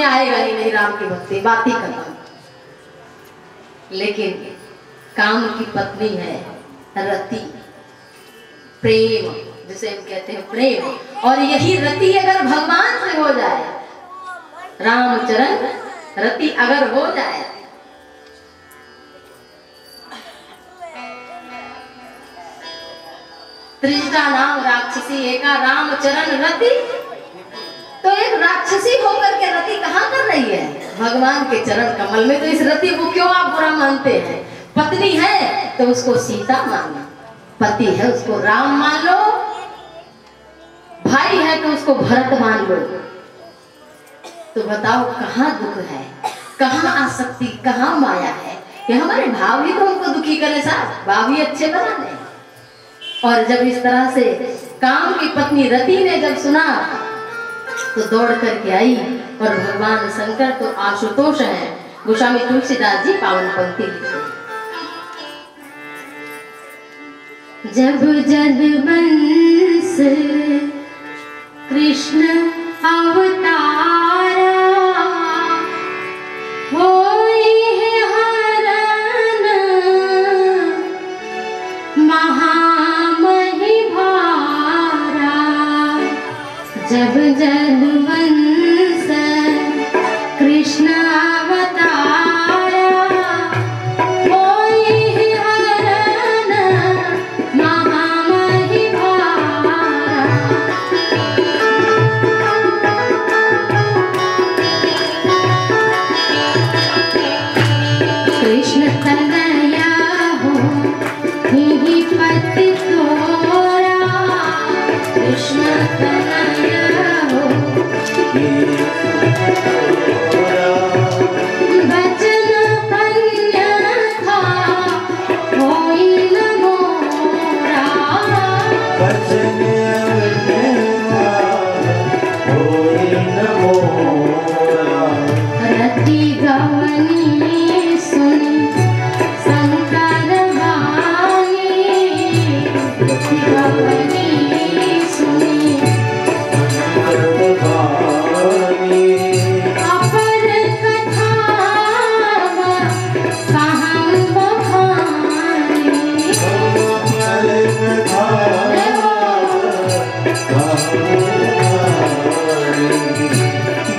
में आएगा ही नहीं राम की भक्ति, बात ही खत्म। लेकिन काम की पत्नी है रति, प्रेम जिसे हम कहते हैं प्रेम, और यही रति अगर भगवान से हो जाए, रामचरण रति अगर हो जाए, त्रिजटा नाम राक्षसी एका रामचरण रति, तो एक राक्षसी होकर के रति कहाँ कर रही है भगवान के चरण कमल में। तो इस रति को क्यों आप बुरा मानते हैं? पत्नी है तो उसको सीता मानो, पति है उसको राम मान लो, भाई है तो उसको भरत मान लो। तो बताओ कहाँ दुख है, कहाँ आसक्ति, कहाँ माया है? ये हमारे भाव ही तो हमको दुखी करे साहब, भाव ही अच्छे बना दे। और जब इस तरह से काम की पत्नी रति ने जब सुना तो दौड़ करके आई, और भगवान शंकर तो आशुतोष है। गोस्वामी तुलसीदास जी पावन पंक्ति लिखते हैं, जब जदवंश कृष्ण अवतारा होई है हरण महामहि भारा, जब जदवंश कृष्ण अवतारा होई है हरण महामहि भारा। कृष्ण तनया हो ही पति तोरा, कृष्ण तनया हो बचन अन्यथा होई न मोरा, बचन अन्यथा होई न मोरा। रति गवनी सुनी शंकर वाणी, रति गवनी सुनी अपर कथा कहम बखानी,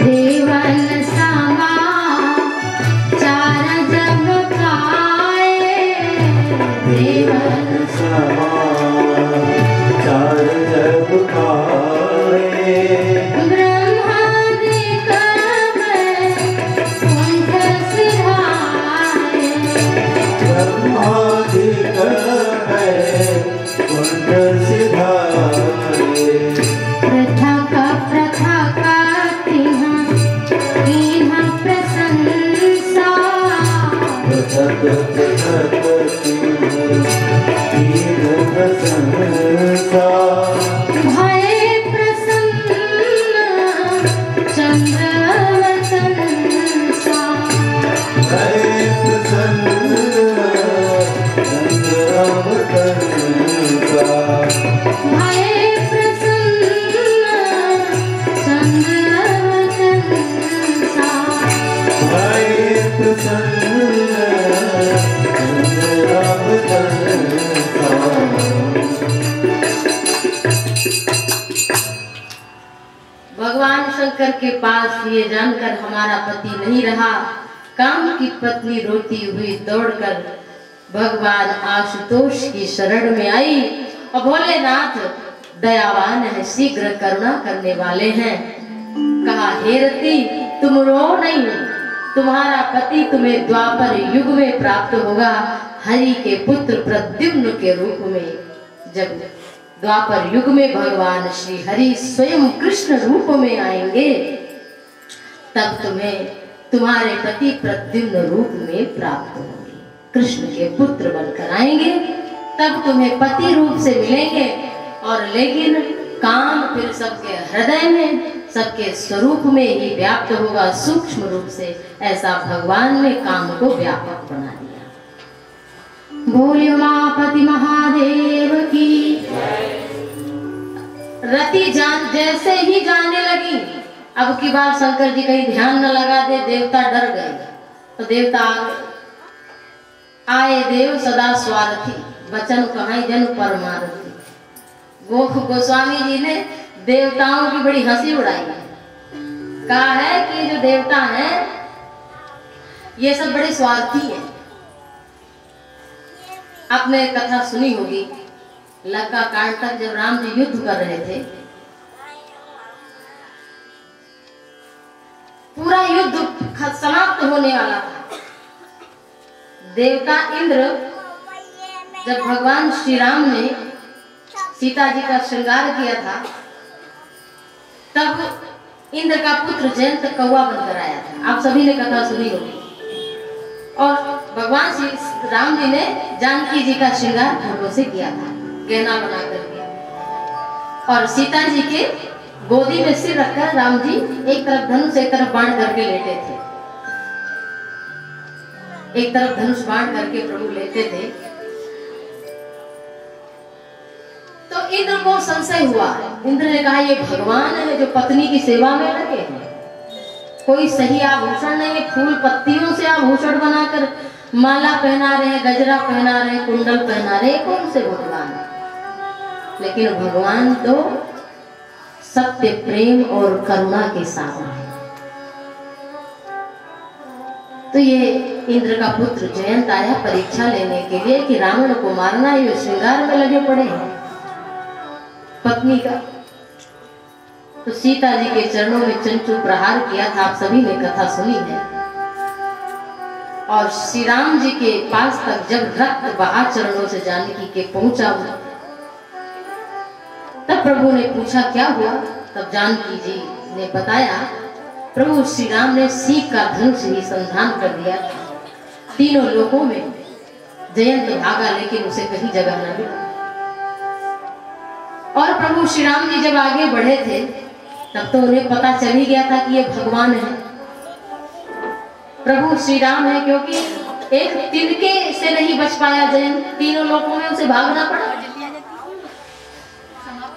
देवन समा चार जग पाए, देवन समा चार जग पाए। ब्रह्मादिक कुंठ सिधाए, ब्रह्मादिक कुंठ सिधाए। पृथक पृथक तीह प्रशंसा, पृथक पृथक तीह प्रशंसा। भय प्रसन्न चंद्रवसन सा, भय प्रसन्न चंद्रवसन सा। भय प्रसन्न चंद्रवसन सा, भय प्रसन्न चंद्रवसन सा। भगवान शंकर के पास ये जानकर हमारा पति नहीं रहा, काम की पत्नी रोती हुई दौड़कर भगवान आशुतोष की शरण में आई, और भोलेनाथ दयावान है, शीघ्र करुणा करने वाले हैं। कहा, हे रति तुम रो नहीं, तुम्हारा पति तुम्हें द्वापर युग में प्राप्त होगा, हरि के पुत्र प्रद्युम्न के रूप में। जब द्वापर युग में भगवान श्री हरि स्वयं कृष्ण रूप में आएंगे, तब तुम्हें तुम्हारे पति प्रद्युम्न रूप में प्राप्त होंगे, कृष्ण के पुत्र बनकर आएंगे, तब तुम्हें पति रूप से मिलेंगे। और लेकिन काम फिर सबके हृदय में, सबके स्वरूप में ही व्याप्त होगा, सूक्ष्म रूप से। ऐसा भगवान ने काम को व्यापक बना दिया। बोलिए उमापति महादेव की। रति जान जैसे ही जाने लगी अब की बार शंकर जी कहीं ध्यान न लगा दे, देवता डर गए। तो देवता आए देव सदा स्वार्थी, वचन कहाई जन परमारथी। वो गोस्वामी जी ने देवताओं की बड़ी हंसी उड़ाई। कहा है कि जो देवता हैं ये सब बड़े स्वार्थी हैं। आपने कथा सुनी होगी, लंका कांड तक जब राम जी युद्ध कर रहे थे, पूरा युद्ध समाप्त होने वाला था। देवता इंद्र जब भगवान श्री राम ने सीता जी का श्रृंगार किया था, तब इंद्र का पुत्र जयंत कौवा बनकर आया था। आप सभी ने कथा सुनी होगी। और भगवान श्री राम जी ने जानकी जी का श्रृंगार फूलों से किया था, गहना बना करके। और सीता जी के गोदी में सिर रखकर राम जी एक तरफ धनुष एक तरफ बाण करके लेटे थे। एक तरफ धनुष बाण करके प्रभु लेते थे। तो इंद्र को संशय हुआ। इंद्र ने कहा ये भगवान है जो पत्नी की सेवा में लगे हैं, कोई सही आभूषण नहीं है, फूल पत्तियों से आभूषण बनाकर माला पहना रहे, गजरा पहना रहे, कुंडल पहना रहे, कौन से भगवान है? लेकिन भगवान तो सत्य, प्रेम और करुणा के सागर है। तो ये इंद्र का पुत्र जयंत आया परीक्षा लेने के लिए कि रावण को मारना, ये श्रृंगार में लगे पड़े हैं पत्नी का। तो सीता जी के चरणों में चंचू प्रहार किया था, आप सभी ने कथा सुनी है। और श्री राम जी के पास तक जब रक्त बहा चरणों से जानकी के पहुंचा, तब प्रभु ने पूछा क्या हुआ। तब जानकी जी ने बताया प्रभु श्री राम ने सीख का धनुष ही संधान कर दिया था। तीनों लोकों में जयंत भागा, लेकिन उसे कहीं जगह न मिला। और प्रभु श्री राम जी जब आगे बढ़े थे, तब तो उन्हें पता चल ही गया था कि ये भगवान है, प्रभु श्री राम है, क्योंकि एक तिनके से नहीं बच पाया जयंत, तीनों लोकों में उसे भागना पड़ा।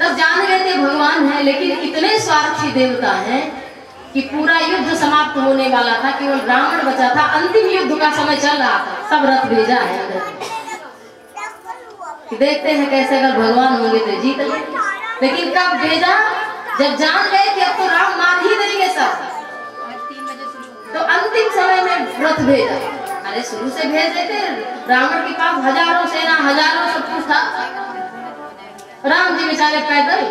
तब जान गए थे भगवान है। लेकिन इतने स्वार्थी देवता हैं कि पूरा युद्ध समाप्त होने वाला था, केवल रावण बचा था, अंतिम युद्ध का समय चल रहा था, सब रथ भेजा है। देखते हैं कैसे अगर भगवान होंगे तो जीत लेंगे। लेकिन कब भेजा? जब जान गए कि अब तो राम मार ही देंगे सब, तो अंतिम समय में रथ भेजा। अरे शुरू से भेज देते, रावण के पास हजारों सेना, हजारों सब कुछ था, राम जी बेचारे पैदल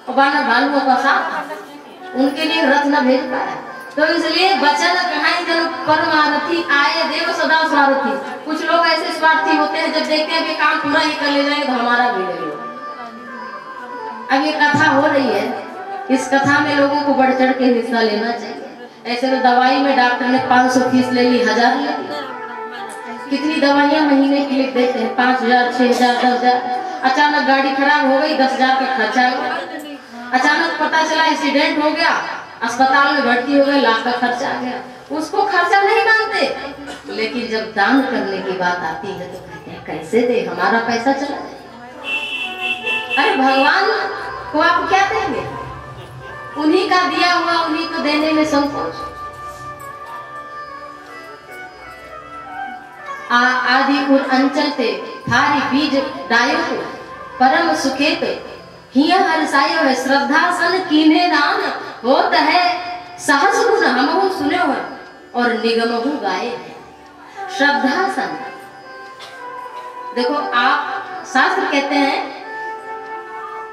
और बानर भालुओं का साथ, उनके लिए रथ न भेज पाया। तो इसलिए वचन कहाई जन परमारथी, आए देव सदा स्वार्थी। कुछ लोग ऐसे स्वार्थी होते हैं, जब देखते हैं कि काम पूरा ही कर ले जाएंगे तो हमारा भी ले लो। अब ये कथा हो रही है, इस कथा में लोगों को बढ़ चढ़ के हिस्सा लेना चाहिए। ऐसे तो दवाई में डॉक्टर ने 500 फीस ले ली, 1000 ले ली। कितनी दवाइयां महीने की लिख देते हैं, 5000, 6000, 10000। अचानक गाड़ी खराब हो गई, 10,000 का खर्चा हो गया। अचानक पता चला एक्सीडेंट हो गया, अस्पताल में भर्ती हो गए, लाख का खर्चा आ गया। उसको खर्चा नहीं मानते, लेकिन जब दान करने की बात आती है तो कहते हैं कैसे दे, हमारा पैसा चला जाए। अरे भगवान को आप क्या देंगे? उन्हीं का दिया हुआ उन्हीं को देने में संकोच। आदि उर अंचल ते थारी बीज डायो को परम सुखे पे हिया हरसायो है। श्रद्धा सन कीने दान होत है, सहस गुण हमहु सुने हो और निगमहु गाए। श्रद्धा सन, देखो आप शास्त्र कहते हैं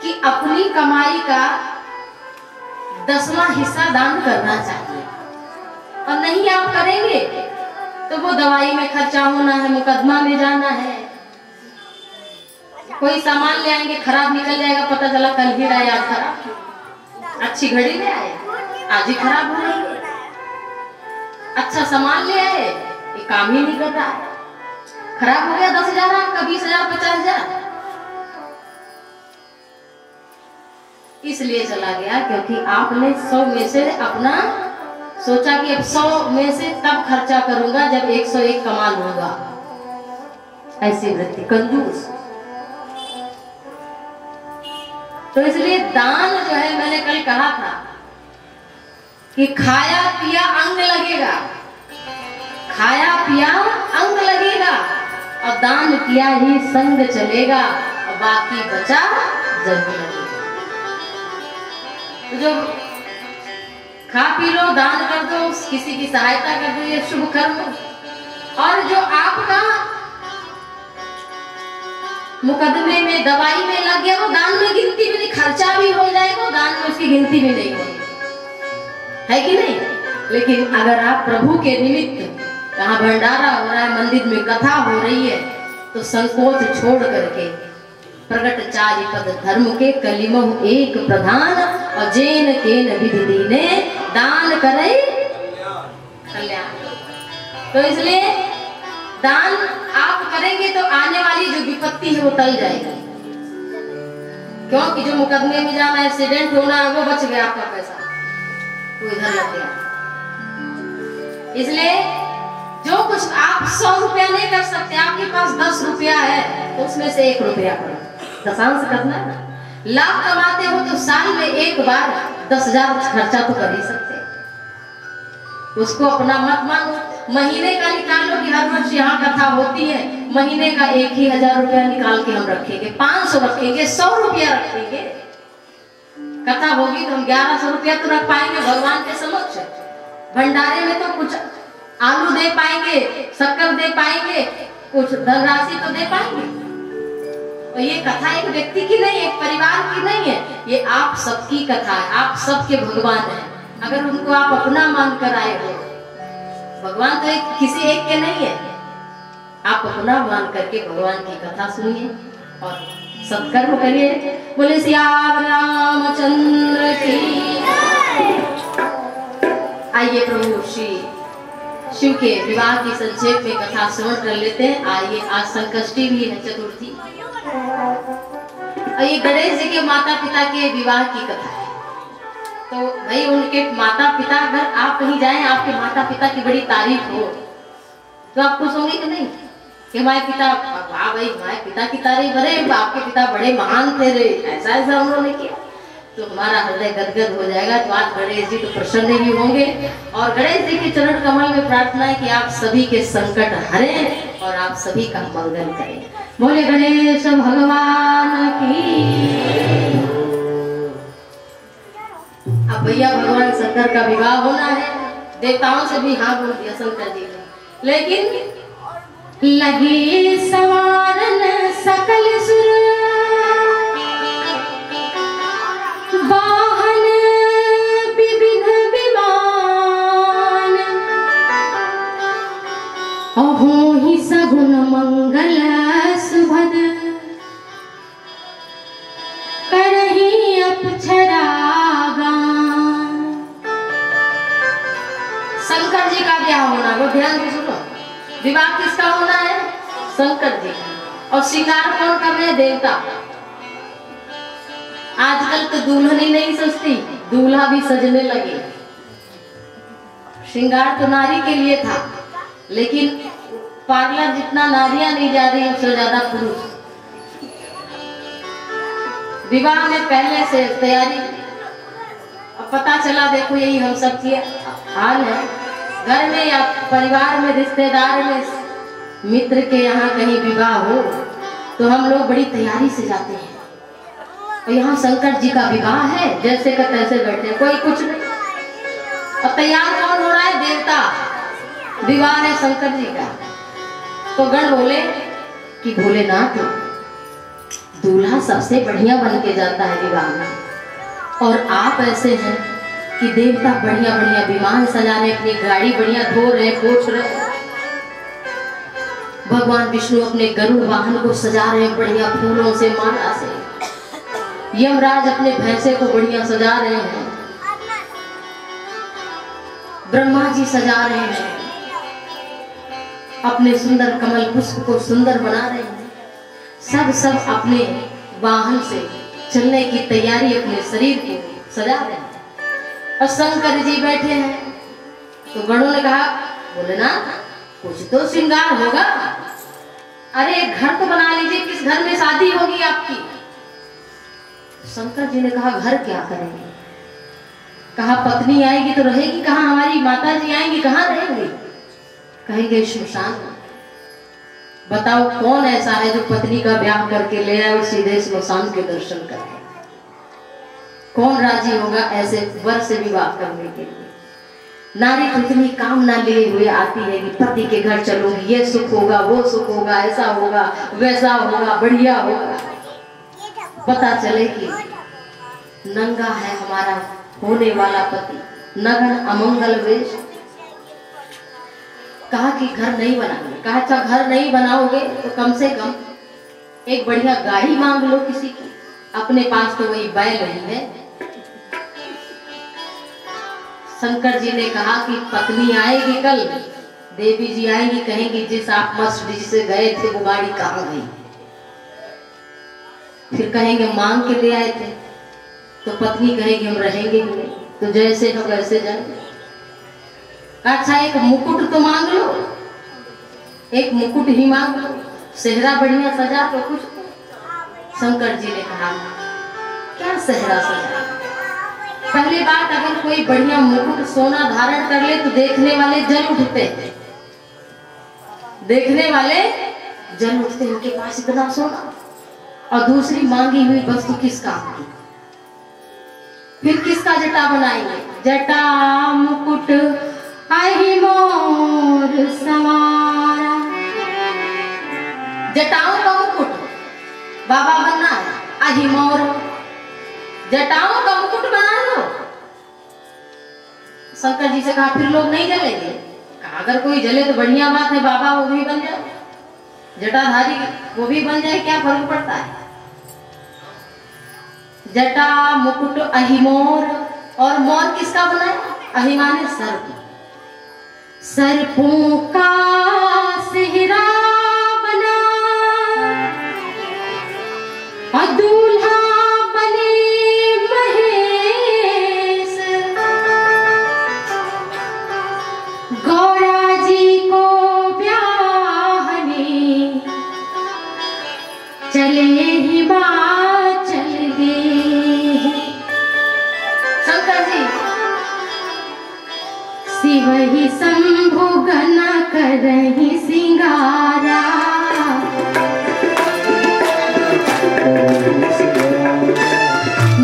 कि अपनी कमाई का 10वां हिस्सा दान करना चाहिए, और नहीं आप करेंगे तो वो दवाई में खर्चा होना है, मुकदमा में जाना है। कोई सामान ले आएंगे, खराब निकल जाएगा, पता चला कल ही लाया खराब। अच्छी घड़ी ले आए, आज ही खराब हो रही है। अच्छा सामान ले आए, ये काम ही नहीं कर रहा है, खराब हो गया। 10,000 आपका, 20,000, 50,000 इसलिए चला गया क्योंकि आपने 100 में से अपना सोचा कि अब 100 में से तब खर्चा करूंगा जब 101 कमा लूंगा। ऐसी वृत्ति, कंजूस। तो इसलिए दान जो है, मैंने कल कहा था कि खाया पिया अंग लगेगा, खाया पिया अंग लगेगा और दान किया ही संग चलेगा और बाकी बचा जग लगेगा। तो जो खा पी लो, दान कर दो, किसी की सहायता कर दो, ये शुभ कर्म। और जो आपका मुकदमे में दवाई में लग गया वो दान में गिनती भी नहीं, खर्चा भी हो जाएगा, दान में उसकी गिनती भी नहीं होगी, है कि नहीं। लेकिन अगर आप प्रभु के निमित्त, कहाँ भंडारा हो रहा है, मंदिर में कथा हो रही है, तो संकोच छोड़ करके प्रगट चारि पद धर्म के कलिमहु एक प्रधान और जेन केन विधि दीने दान करे कल्याण। तो इसलिए दान आप करेंगे तो आने वाली जो विपत्ति है वो टल जाएगी, क्योंकि जो मुकदमे में जाना, एक्सीडेंट होना है, वो बच गया आपका पैसा, वो इधर लग गया। इसलिए जो कुछ आप 100 रुपया नहीं कर सकते, आपके पास 10 रुपया है तो उसमें से 1 रुपया करो, दशांश करना है। लाभ कमाते हो तो साल में एक बार 10,000 खर्चा तो कर ही सकते, उसको अपना मत मानो। महीने का निकालो कि हर वर्ष यहाँ कथा होती है, महीने का 1,000 रुपया निकाल के हम रखेंगे, 500 रखेंगे, 100 रुपया रखेंगे। कथा होगी तो हम 1100 रुपया तो रख पाएंगे भगवान के समक्ष। भंडारे में तो कुछ आलू दे पाएंगे, शक्कर दे पाएंगे, कुछ धनराशि तो दे पाएंगे। तो ये कथा एक व्यक्ति की नहीं, एक परिवार की नहीं है, ये आप सबकी कथा है, आप सबके भगवान हैं। अगर उनको आप अपना मान कर आए हो, भगवान तो किसी एक के नहीं है, आप अपना मान करके भगवान की कथा सुनिए और सत्कर्म करिए। बोले श्याम रामचंद्र की। आइए प्रभु श्री शिव के विवाह की संक्षेप में कथा श्रवण कर लेते हैं। आइए, आज संकष्टी भी है, चतुर्थी। और ये गणेश जी के माता पिता के विवाह की कथा है। तो भाई उनके माता पिता, अगर आप कहीं जाएं, आपके माता पिता की बड़ी तारीफ हो तो आप खुश होंगे कि नहीं कि हमारे पिता, वाह भाई हमारे पिता की तारीफ, अरे आपके पिता बड़े महान थे रे, ऐसा ऐसा उन्होंने किया, तो हमारा हृदय गदगद हो जाएगा। तो आज गणेश जी तो प्रसन्न ही होंगे और गणेश जी के चरण कमल में प्रार्थना है कि आप सभी के संकट हरें और आप सभी का मंगल करें। बोले गणेश भगवान की। अब भैया भगवान शंकर का विवाह होना है, देवताओं से भी हाँ बोल दिया शंकर जी ने, लेकिन लगी सवारन सकल सुर, वाहन विविध विमान, अहो ही सगुन मंगल सुभद, करही अप्सरा गान। शंकर जी का ब्याह होना, वो ध्यान से सुनो। विवाह किसका होना है? शंकर जी का। और श्रृंगार कौन कर रहे हैं? देवता। आजकल तो दुल्हन ही नहीं सजती, दूल्हा भी सजने लगे। श्रृंगार तो नारी के लिए था, लेकिन पार्लर जितना नारियां नहीं जा रही, उससे ज्यादा पुरुष। विवाह में पहले से तैयारी, अब पता चला, देखो यही हम सब की हाल है, घर में या परिवार में, रिश्तेदार में, मित्र के यहाँ कहीं विवाह हो तो हम लोग बड़ी तैयारी से जाते हैं। और यहाँ शंकर जी का विवाह है, जैसे का तैसे बैठे, कोई कुछ नहीं। और तैयार कौन हो रहा है? देवता। विवाह है शंकर जी का। तो गण बोले कि भोलेनाथ, दूल्हा सबसे बढ़िया बन के जाता है विवाह में, और आप ऐसे हैं कि देवता बढ़िया बढ़िया विमान सजा रहे, अपनी गाड़ी बढ़िया धो रहे, पोछ रहे। भगवान विष्णु अपने गरुड़ वाहन को सजा रहे हैं बढ़िया फूलों से, माला से। यमराज अपने भैंसे को बढ़िया सजा रहे हैं, ब्रह्मा जी सजा रहे हैं, अपने सुंदर कमल पुष्प को सुंदर बना रहे हैं। सब अपने वाहन से चलने की तैयारी, अपने शरीर को सजा रहे हैं। और शंकर जी बैठे हैं। तो गणों ने कहा, बोले ना कुछ तो श्रृंगार होगा, अरे घर तो बना लीजिए, किस घर में शादी होगी आपकी? शंकर जी ने कहा, घर क्या करेंगे, कहा पत्नी आएगी तो रहेगी कहाँ, हमारी माता जी आएंगी कहाँ रहेंगी? कहेंगे श्मशान। बताओ कौन ऐसा है जो पत्नी का ब्याह करके ले आए और सीधे श्मशान के दर्शन करे? कौन राजी होगा ऐसे वर से विवाह करने के लिए? नारी इतनी कामना लिए हुए आती है कि पति के घर चलूंगी, ये सुख होगा, वो सुख होगा, ऐसा होगा, वैसा होगा, बढ़िया होगा। पता चले कि नंगा है हमारा होने वाला पति, नग्न अमंगल वेश। कहा कि घर नहीं बनाओगे। कहा अच्छा घर नहीं बनाओगे तो कम से कम एक बढ़िया गाड़ी मांग लो किसी की, अपने पास तो वही बैल नहीं है। शंकर जी ने कहा कि पत्नी आएगी कल, देवी जी आएंगी, कहेंगी जिस आप मर्सिडीज से गए थे वो गाड़ी कहाँ गई? फिर कहेंगे मांग के ले आए थे, तो पत्नी कहेगी हम रहेंगे नहीं, तो जैसे हम वैसे जाएंगे। अच्छा एक मुकुट तो मांग लो, एक मुकुट ही मांग लो, सेहरा बढ़िया सजा तो कुछ। शंकर जी ने कहा क्या सेहरा सजा? पहली बात अगर कोई बढ़िया मुकुट सोना धारण कर ले तो देखने वाले जल उठते हैं, देखने वाले जल उठते हैं, उनके पास इतना सोना। और दूसरी मांगी हुई वस्तु किस काम की? फिर किसका जटा बनाएंगे? जटा मुकुट आई मोर सवारा। जटाओं का मुकुट बाबा बनना है, आई मोर जटाओं का मुकुट बना लो। शंकर जी से कहा फिर लोग नहीं जलेंगे? कहा अगर कोई जले तो बढ़िया बात है, बाबा वो भी बन जाए, जटाधारी वो भी बन जाए, क्या फर्क पड़ता है? जटा मुकुट अहिमोर। और मोर किसका बनाया? अहिमाने सर्प, सर्पों का सेहरा बना और दूल्हा बने महेश। गौरा जी को ब्याहने चले हिमाचल गए। शंकर जी शिवहि शंभु गण करहि सिंगारा।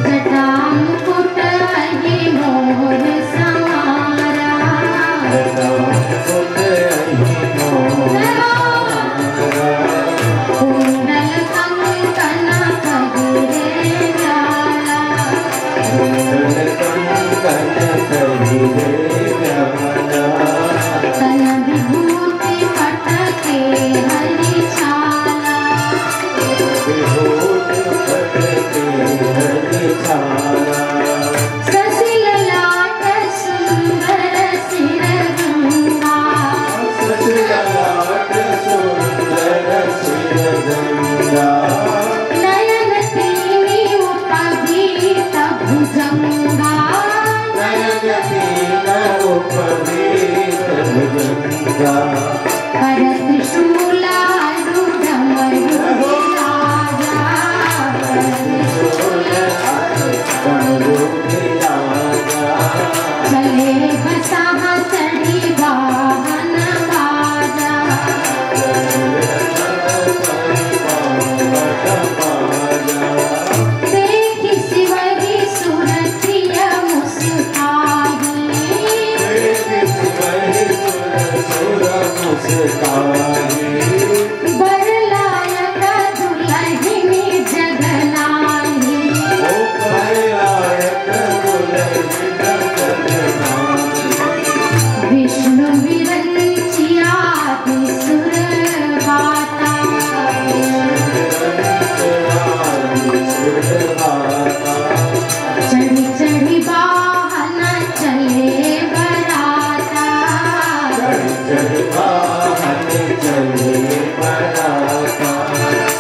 जटा मुकुट अहि मोर सवारा। कुंडल कंकन कहिरे जाला। तन विभूति पटके हरि छाला। शशि ललाट सुंदर सिर गंगा। नयन तीनी उपगीत भुजंगा। कर त्रिशूला रूढ़ मयूराजा। चले बसाहा चढ़ी वाहन बाजा। देखी शिवरी सुरतिया मुस्काई। बरलायक दुल्हनी जगनाई। विष्णु विरंचिया विसुर गाता। चढ़ी चढ़ी वाहन चले बराता।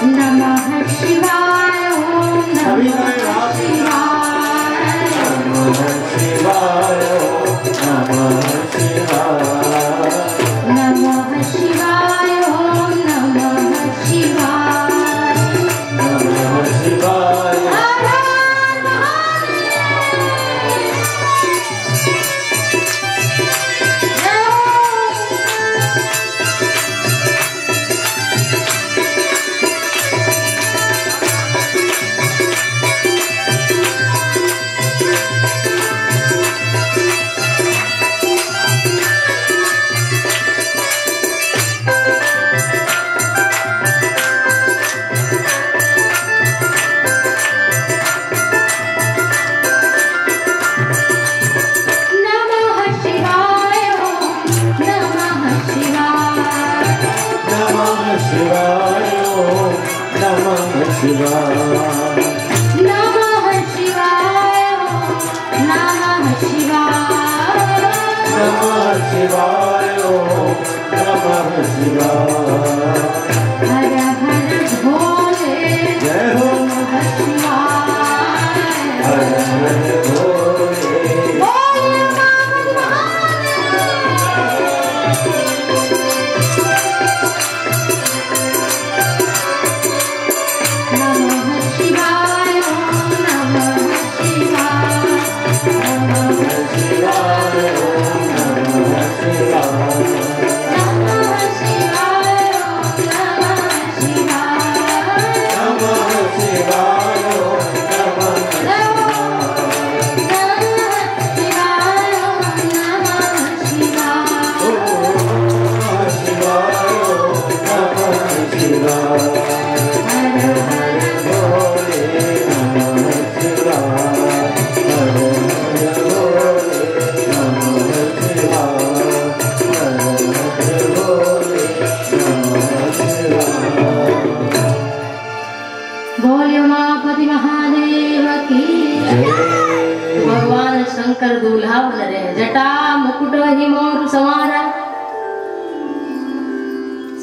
नमः शिवाय ओम नमः शिवाय। नमः शिवाय। शिवाय ओम नमः शिवाय नमः शिवाय ओम नमः शिवाय नमः शिवाय ओम नमः शिवाय हर हर भोले जय हो नमः शिवाय हर हर भोले बोले बाबा महादेव नमः शिवाय ओम नमः शिवाय नमः शिवाय ओम नमः शिवाय नमः शिवाय ओम नमः शिवाय नमः शिवाय ओम नमः शिवाय ओम नमः शिवाय ओम शिवाय ओम नमः शिवाय हर हर भोले नमः शिवाय हर हर भोले नमः शिवाय हर हर भोले नमः शिवाय बोले उमापति महादेव की जय भगवान शंकर दूल्हा बन रहे जटा मुकुट वही मोर समारा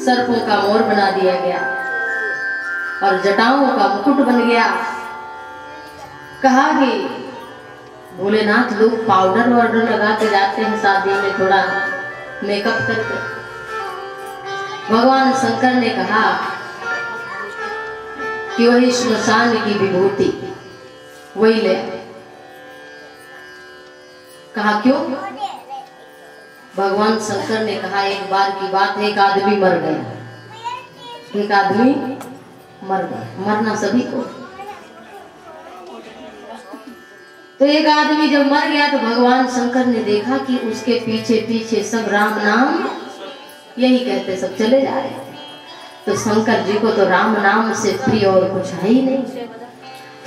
सर्पों का मोर बना दिया गया और जटाओं का मुकुट बन गया। कहा कि भोलेनाथ लोग पाउडर वाउडर लगा के जाते हैं शादी में थोड़ा मेकअप करके। भगवान शंकर ने कहा कि वही श्मशान की विभूति वही ले। कहा क्यों? भगवान शंकर ने कहा एक बार की बात है, एक आदमी मर गया। एक आदमी मर गया, मरना सभी को। तो एक आदमी जब मर गया तो भगवान शंकर ने देखा कि उसके पीछे पीछे सब राम नाम यही कहते सब चले जा रहे थे। तो शंकर जी को तो राम नाम से प्रिय और कुछ है ही नहीं।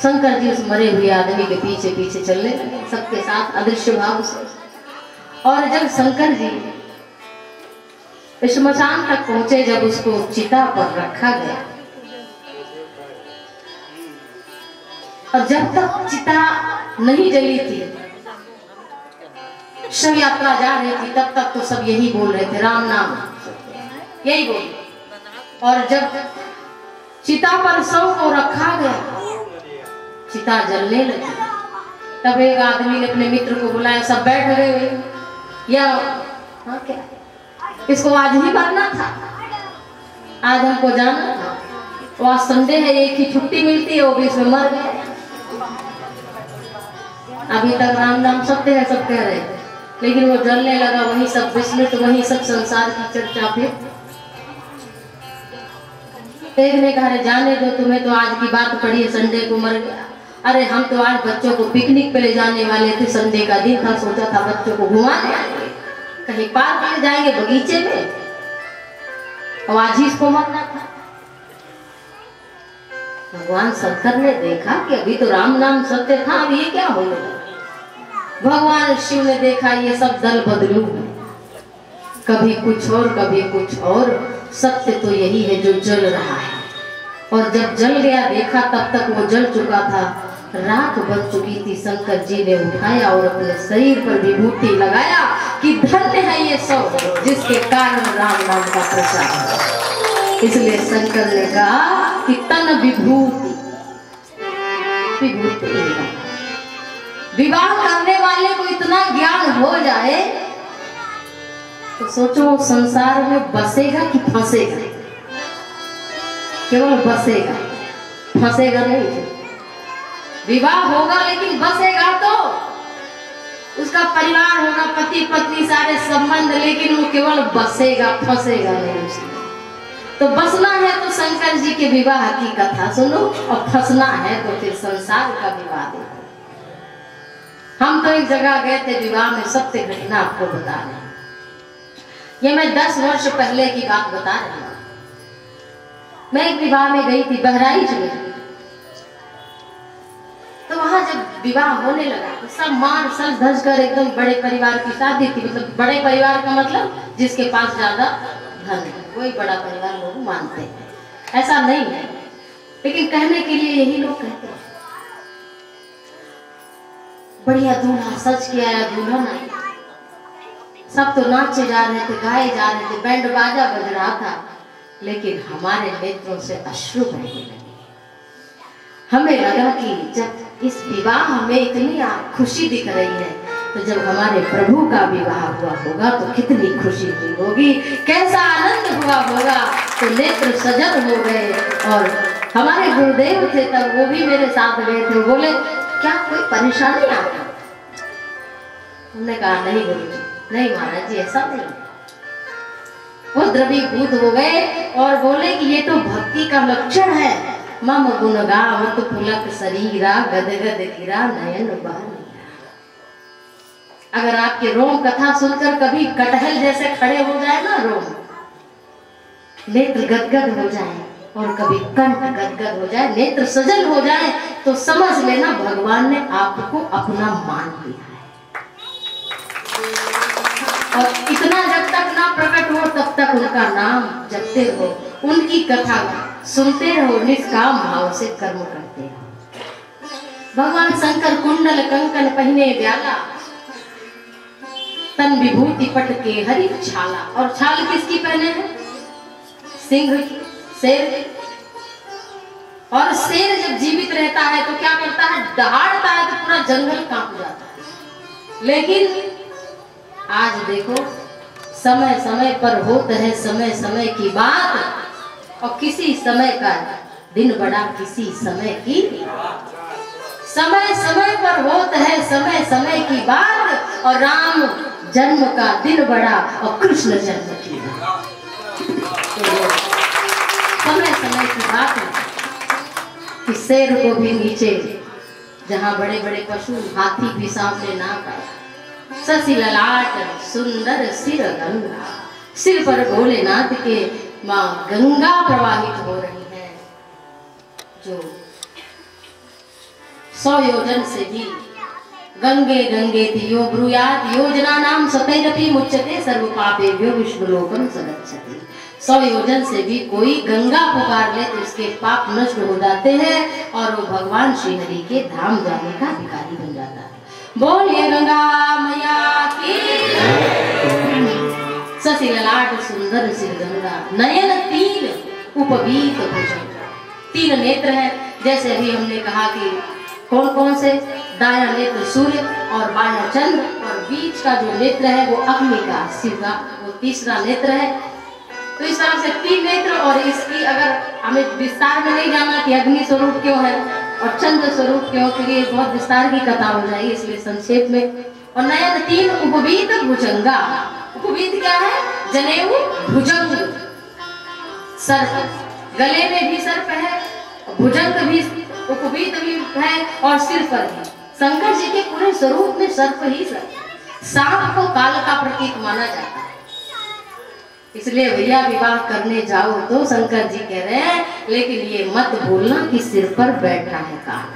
शंकर जी उस मरे हुए आदमी के पीछे पीछे चलने लगे सबके साथ अदृश्य भाव से। और जब शंकर जी श्मशान तक पहुंचे, जब उसको चिता पर रखा गया और जब तक चिता नहीं जली थी, शव यात्रा जा रही थी, तब तक तो सब यही बोल रहे थे राम नाम, यही बोल। और जब चिता पर शव को रखा गया, चिता जलने लगी, तब एक आदमी ने अपने मित्र को बुलाया, सब बैठ गए। या हाँ क्या इसको आज ही मरना था, आज हमको जाना था, तो आज संडे है, एक ही छुट्टी मिलती है, वो भी इसमें मर गए। अभी तक राम नाम सत्य है सब कह रहे थे, लेकिन वो जलने लगा, वही सब विस्मृत, वही सब संसार की चर्चा। फिर एक ने कहा जाने दो, तुम्हें तो आज की बात पड़ी है, संडे को मर गया। अरे हम तो आज बच्चों को पिकनिक पे ले जाने वाले थे, संडे का दिन था, सोचा था बच्चों को घुमाने आएंगे, कहीं पार्क ले जाएंगे, बगीचे में, और आज ही इसको मरना था। भगवान शंकर ने देखा कि अभी तो राम नाम सत्य था, अब ये क्या हो गया। भगवान शिव ने देखा ये सब दल बदलू, कभी कुछ और कभी कुछ और, सत्य तो यही है जो जल रहा है। और जब जल गया देखा, तब तक वो जल चुका था, राख बन चुकी थी। शंकर जी ने उठाया और अपने शरीर पर विभूति लगाया कि धन्य है ये सब जिसके कारण राम नाम का प्रचार है। इसलिए शंकर ने कहा कि तन विभूति, विभूति विवाह करने वाले को इतना ज्ञान हो जाए तो सोचो वो संसार में बसेगा कि फंसेगा। केवल बसेगा, फंसेगा नहीं। विवाह होगा लेकिन बसेगा तो उसका परिवार होगा, पति पत्नी सारे संबंध, लेकिन वो केवल बसेगा, फंसेगा नहीं उसमें। तो बसना है तो शंकर जी के विवाह की कथा सुनो, और फंसना है तो फिर संसार का विवाह देखो। हम तो एक जगह गए थे विवाह में, सत्य घटना आपको बता रहे हैं। ये मैं 10 वर्ष पहले की बात बता रही हूँ। मैं एक विवाह में गई थी बहराइच में, तो वहां जब विवाह होने लगा तो सब मान सज धज कर, एकदम बड़े परिवार की शादी थी। मतलब बड़े परिवार का मतलब जिसके पास ज्यादा धन है, वही बड़ा परिवार लोग मानते हैं। ऐसा नहीं है, लेकिन कहने के लिए यही लोग कहते हैं। बढ़िया दूल्हा सज के आया, दुल्हन आई, सब तो नाचे जा रहे थे, गाए जा रहे थे, बैंड बाजा बज रहा था, लेकिन हमारे नेत्रों से अश्रु बहने लगे। हमें लगा कि जब इस विवाह में इतनी खुशी दिख रही है, तो जब हमारे प्रभु का विवाह हुआ होगा तो कितनी खुशी हुई होगी, कैसा आनंद हुआ होगा। तो नेत्र सजल हो गए। और हमारे गुरुदेव थे तब, वो भी मेरे साथ गए थे। बोले क्या कोई परेशानी आपको? हमने कहा नहीं गुरुजी, नहीं महाराज जी, ऐसा नहीं। वो द्रवीभूत हो गए और बोले कि ये तो भक्ति का लक्षण है। मम गुण गावत पुलक शरीरा, गदगद गिरा नयन बहन। अगर आपके रोम कथा सुनकर कभी कटहल जैसे खड़े हो जाए ना, रोम नेत्र गदगद हो जाए, और कभी कंठ गदगद हो जाए, नेत्र सजल हो जाए, तो समझ लेना भगवान ने आपको अपना मान लिया है। और इतना जब तक ना प्रकट हो तब तक उनका नाम जपते रहो, उनकी कथा सुनते रहो, निष्काम भाव से कर्म करते रहो। भगवान शंकर कुंडल कंकन पहने व्याला, तन विभूति पट के हरि छाला। और छाल किसकी पहने हैं? सिंह की, शेर की। और शेर जब जीवित रहता है तो क्या करता है? दहाड़ता है तो पूरा जंगल कांप जाता है। लेकिन आज देखो, समय समय पर होता है समय समय की बात, और किसी समय का दिन बड़ा, किसी समय की समय समय पर होता है समय समय की बात। और राम जन्म का दिन बड़ा और कृष्ण जन्म की बात, तो समय समय की बात है कि शेर को भी नीचे, जहाँ बड़े बड़े पशु हाथी भी सामने ना पाया, शशि ललाट सुंदर सिर गंगा, सिर पर भोलेनाथ के माँ गंगा प्रवाहित हो रही है, जो 100 योजन से भी गंगे गंगे तियो ब्रूयात योजना नाम सतैरपि मुच्यते सर्व पापेभ्यो विश्वलोकम सगच्छति। 100 योजन से भी कोई गंगा पुकार ले तो इसके पाप नष्ट हो जाते हैं और वो भगवान श्री हरि के धाम जाने का भिखारी बन जाता है। बोलिए गंगा मैया की। शशि ललाट सुंदर सिर गंगा, नयन तीन उपवीत भुजंग, 3 नेत्र है। जैसे अभी हमने कहा कि कौन कौन से, दाया नेत्र सूर्य और बाया चंद्र, और बीच का जो नेत्र है वो अग्नि का, शिव का वो तीसरा नेत्र है। तो इस तरह से 3 नेत्र। और इसकी अगर हमें विस्तार में नहीं जानना कि अग्नि स्वरूप क्यों है और चंद्र स्वरूप क्यों, के लिए बहुत विस्तार की कथा हो जाएगी, इसलिए संक्षेप में। और नयन 3 उपवीत भुजंगा, उपवीत क्या है? जनेऊ भुजंग, सर्प, गले में भी सर्प है, भुजंग भी उपवीत भी है, और सिर पर भी। शंकर जी के पूरे स्वरूप में सर्प ही सर्प, सांप को काल का प्रतीक माना जाता है। इसलिए भैया विवाह करने जाओ तो शंकर जी कह रहे हैं, लेकिन ये मत भूलना कि सिर पर बैठा है काल,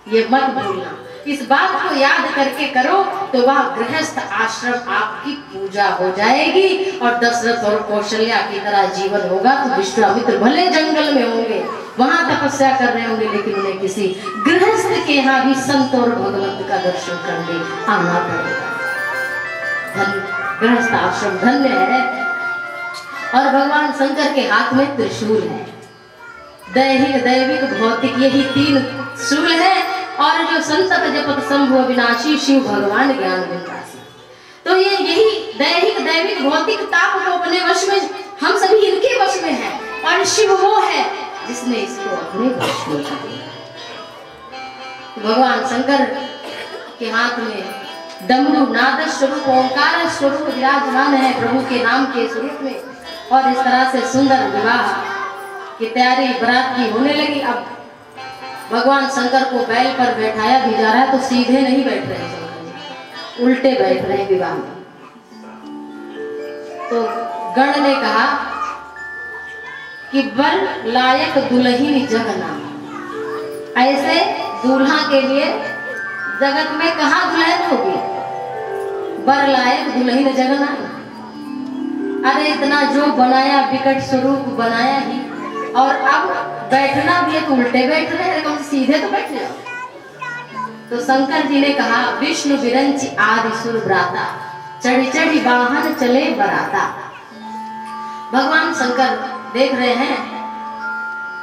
ये मत भूलना। इस बात को याद करके करो तो वह गृहस्थ आश्रम आपकी पूजा हो जाएगी, और दशरथ और कौशल्या की तरह जीवन होगा। तो विश्वामित्र भले जंगल में होंगे, वहां तपस्या कर रहे होंगे, लेकिन उन्हें किसी गृहस्थ के यहाँ भी संत और भगवंत का दर्शन करने आना पड़ेगा। गृहस्थ आश्रम धन्य है। और भगवान शंकर के हाथ में त्रिशूल है, दैहिक दैविक भौतिक, यही 3 शूल है। और जो संतत जपत शंभु अविनाशी, शिव भगवान ज्ञान विकासी। तो ये यही दैहिक दैविक भौतिक ताप को अपने वश में, हम सभी इनके वश में हैं, और शिव वो है जिसने इसको अपने वश में कर लिया। भगवान शंकर के हाथ में डमरू नाद स्वरूप ओंकार स्वरूप विराजमान है, प्रभु के नाम के स्वरूप में। और इस तरह से सुंदर विवाह की तैयारी बरात की होने लगी। अब भगवान शंकर को बैल पर बैठाया भी जा रहा है, तो सीधे नहीं बैठ रहे शंकर जी, उल्टे बैठ रहे विवाह में। तो गण ने कहा कि वर लायक दुल्हन जगना, ऐसे दूल्हा के लिए जगत में कहाँ दुल्हन होगी? वर लायक दुल्हन जगना। अरे इतना जो बनाया विकट स्वरूप बनाया ही, और अब बैठना भी है तो उल्टे बैठ रहे हैं, कम सीधे तो बैठ जाओ। तो शंकर जी ने कहा, विष्णु विरंच आदि सुर भ्राता, चढ़ी चढ़ी वाहन चले बराता। भगवान शंकर देख रहे हैं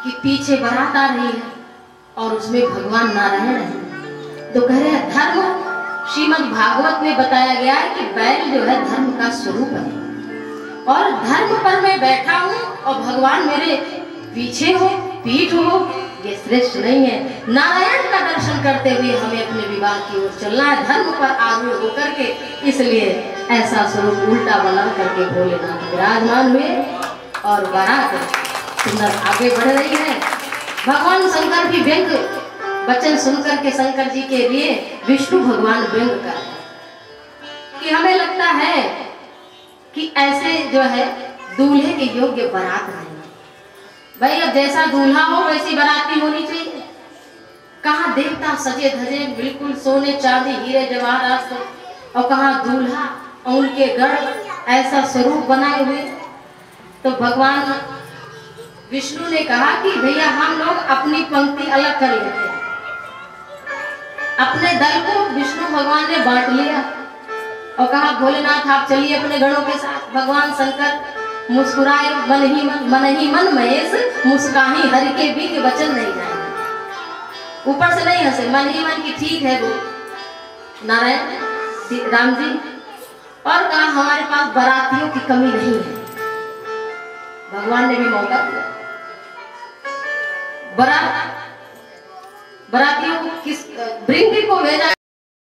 कि पीछे बारात आ रही है और उसमें भगवान नारायण है। तो कह रहे हैं, धर्म श्रीमद् भागवत में बताया गया है कि बैल जो है धर्म का स्वरूप है, और धर्म पर मैं बैठा हूँ और भगवान मेरे पीछे हो, पीठ हो, ये श्रेष्ठ नहीं है। नारायण का दर्शन करते हुए हमें अपने विवाह की ओर चलना है, धर्म पर आरूढ़ होकर के। इसलिए ऐसा स्वरूप उल्टा बना करके भोलेनाथ विराजमान हुए और बारात सुंदर आगे बढ़ रही है। भगवान शंकर की व्यंग वचन सुनकर के शंकर जी के लिए विष्णु भगवान व्यंग कर रहे हैं कि हमें लगता है कि ऐसे जो है दूल्हे के योग्य बारात नहीं। भाई अब जैसा दूल्हा हो वैसी बारात भी होनी चाहिए। कहाँ देवता सजे धजे बिल्कुल सोने चांदी हीरे जवाहरात, और कहाँ दूल्हा और उनके गढ़ ऐसा स्वरूप बनाए हुए। तो भगवान विष्णु ने कहा कि भैया हम लोग अपनी पंक्ति अलग कर लेते हैं। अपने दल को विष्णु भगवान ने बांट लिया और कहा, भोलेनाथ आप चलिए अपने गणों के साथ। भगवान शंकर मुस्कुराए, मन ही मन महेश मुस्काही, हरि के बीच वचन नहीं जाएंगे। ऊपर से नहीं हंसे, मन ही मन की ठीक है वो नारायण राम जी। और कहा, हमारे पास बारातियों की कमी नहीं है। भगवान ने भी मौका दिया। बारातियों को किस भृंगी को भेजा।